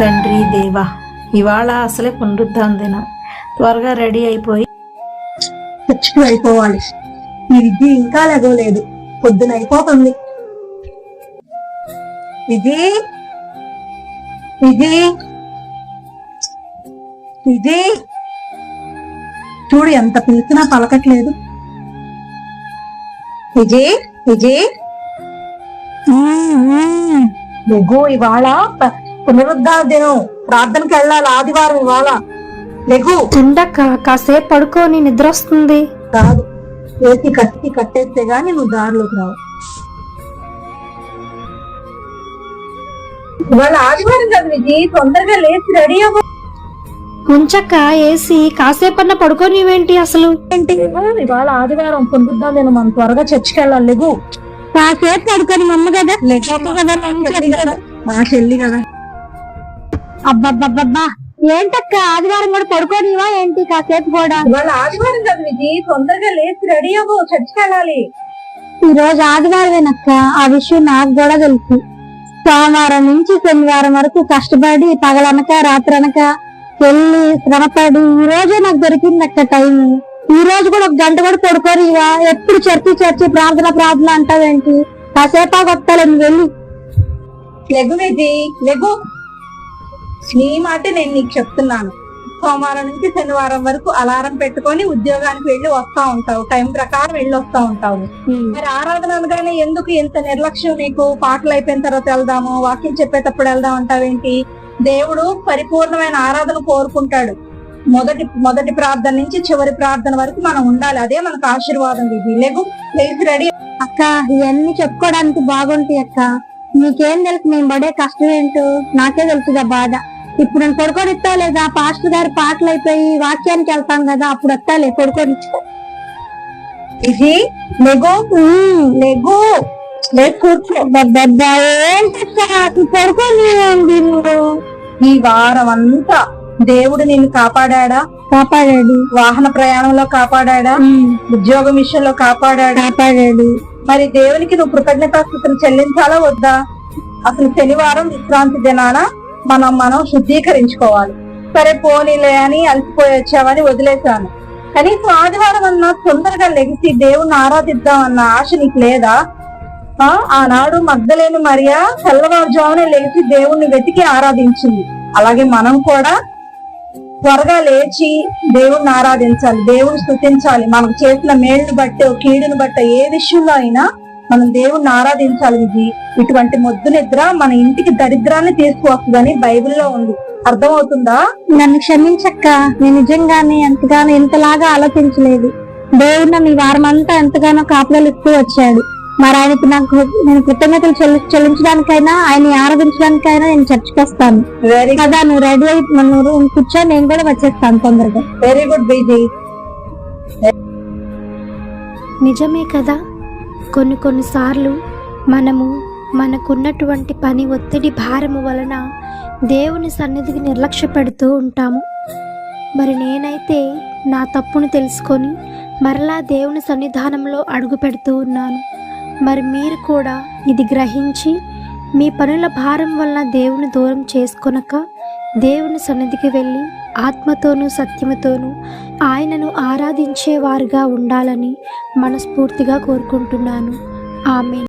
తండ్రి దేవా, ఇవాళ అసలే పునరుద్ధాన దినం. త్వరగా రెడీ అయిపోయి చర్చికి అయిపోవాలి. ఈ విద్య ఇంకా లేగలేదు, పొద్దున అయిపోతుంది. విజయ్ విజయ్ విజయ్ చూడు, ఎంత పిలిచినా పలకట్లేదు. విజయ్ విజయ్ లెగు, ఇవాళ పునరుద్ధాన దినం, ప్రార్థనకి వెళ్ళాలి. ఆదివారం ఇవాళ. లెగు. ఉండక్క, కాసేపు పడుకోని నిద్ర వస్తుంది. కాదు, ఏసి కట్టేస్తే గాని నువ్వు దారిలోకి రావు. ఇవాళ ఆదివారం కదా విజయ్, తొందరగా లేచి రెడీ అవ్వ. ఉంచక్క, ఏసి కాసేపన్నా పడుకోనివేంటి అసలు? ఏంటి, ఇవాళ ఆదివారం పునరుద్ధాన దినం, మనం త్వరగా చర్చికి వెళ్ళాలి. లెగు. కాసేపు పడుకొని మమ్మ కదా మా చెల్లి కదా. అబ్బబ్బబ్బబ్బా, ఏంటక్క ఆదివారం కూడా పడుకోనివా ఏంటి కాసేపు కూడా? ఇవాళ ఆదివారం కదా విజయ్, తొందరగా లేచి రెడీ అవ్వు, చర్చికి వెళ్ళాలి. ఈ రోజు ఆదివారమేనక్క, ఆ విషయం నాకు కూడా తెలుసు. సోమవారం నుంచి శనివారం వరకు కష్టపడి పగలనక రాత్రనక వెళ్ళి శ్రమపడి ఈ రోజే నాకు దొరికింది అక్క టైం. ఈ రోజు కూడా 1 గంట కూడా పడుకోని ఇవా, ఎప్పుడు చర్చి ప్రార్థన అంటావేంటి? కాసేపా కొట్టాలి, నువ్వు వెళ్ళి. లెగు విజయ్, లెగు. నీ మాట నేను నీకు చెప్తున్నాను. సోమవారం నుంచి శనివారం వరకు అలారం పెట్టుకొని ఉద్యోగానికి వెళ్ళి వస్తా ఉంటావు, టైం ప్రకారం వెళ్ళి వస్తా ఉంటావు. మరి ఆరాధన అనగానే ఎందుకు ఇంత నిర్లక్ష్యం నీకు? పాటలు అయిపోయిన తర్వాత వెళ్దాము, వాక్యం చెప్పేటప్పుడు వెళ్దాం అంటావేంటి? దేవుడు పరిపూర్ణమైన ఆరాధన కోరుకుంటాడు. మొదటి ప్రార్థన నుంచి చివరి ప్రార్థన వరకు మనం ఉండాలి, అదే మనకు ఆశీర్వాదం. ఇది లెగు, లేచి రెడీ. అక్క, ఇవన్నీ చెప్పుకోవడానికి బాగుంటాయి అక్క, నీకేం తెలుసు మేము పడే కష్టం ఏంటో? నాకే తెలుసుగా బాధ. ఇప్పుడు నేను పడుకొని ఇస్తా లేదా? పాస్టర్ గారు పాటలు అయిపోయి వాక్యానికి వెళ్తాం కదా, అప్పుడు వస్తాలే పడుకొని. ఇది లెగు, లెగు, లేచి కూర్చో. పడుకొని ఈ వారం అంతా దేవుడు నిన్ను కాపాడా? కాపాడాడు. వాహన ప్రయాణంలో కాపాడా? ఉద్యోగం విషయంలో కాపాడాడు. మరి దేవునికి నువ్వు కృతజ్ఞతాస్తుతులు చెల్లించాలా వద్దా? అసలు శనివారం విశ్రాంతి దినాన మనం శుద్ధీకరించుకోవాలి. సరే పోనీలే అని అలసిపోయి వచ్చావని వదిలేశాను. కనీసం ఆదివారం అన్నా తొందరగా లెగిసి దేవుణ్ణి ఆరాధిద్దాం అన్న ఆశ నీకు లేదా? ఆనాడు మగ్దలేని మరియా తెల్లవారుజామునే లేచి దేవుణ్ణి వెతికి ఆరాధించింది. అలాగే మనం కూడా త్వరగా లేచి దేవుణ్ణి ఆరాధించాలి, దేవుణ్ణి స్తుతించాలి. మనకు చేసిన మేలును బట్టి కీడును బట్టి ఏ విషయంలో అయినా మనం దేవుణ్ణి ఆరాధించాలి. ఇది ఇటువంటి మొద్దు నిద్ర మన ఇంటికి దరిద్రాన్ని తీసుకువస్తుందని బైబిల్లో ఉంది. అర్థమవుతుందా? నన్ను క్షమించక్క, నేను నిజంగానే ఎంతగానో ఇంతలాగా ఆలోచించలేదు. దేవుడు నన్ను ఈ వారం అంతా ఎంతగానో కాపుదలు ఇస్తూ వచ్చాడు. మరి ఆయనకి నేను కృతజ్ఞతలు చెల్లించడానికైనా, ఆయన ఆరాధించడానికైనా నేను చర్చికి వస్తాను కదా. నువ్వు రెడీ అయి నన్ను కూర్చొని నేను కూడా వచ్చేస్తాను తొందరగా. Very good Vijay. నిజమే కదా, కొన్నిసార్లు మనకున్నటువంటి పని ఒత్తిడి భారము వలన దేవుని సన్నిధికి నిర్లక్ష్య పెడుతూ ఉంటాము. మరి నేనైతే నా తప్పును తెలుసుకొని మరలా దేవుని సన్నిధానంలో అడుగు పెడుతూ ఉన్నాను. మరి మీరు కూడా ఇది గ్రహించి మీ పనుల భారం వలన దేవుని దూరం చేసుకొనక దేవుని సన్నిధికి వెళ్ళి ఆత్మతోనూ సత్యముతోనూ ఆయనను ఆరాధించేవారుగా ఉండాలని మనస్ఫూర్తిగా కోరుకుంటున్నాను. ఆమేన్.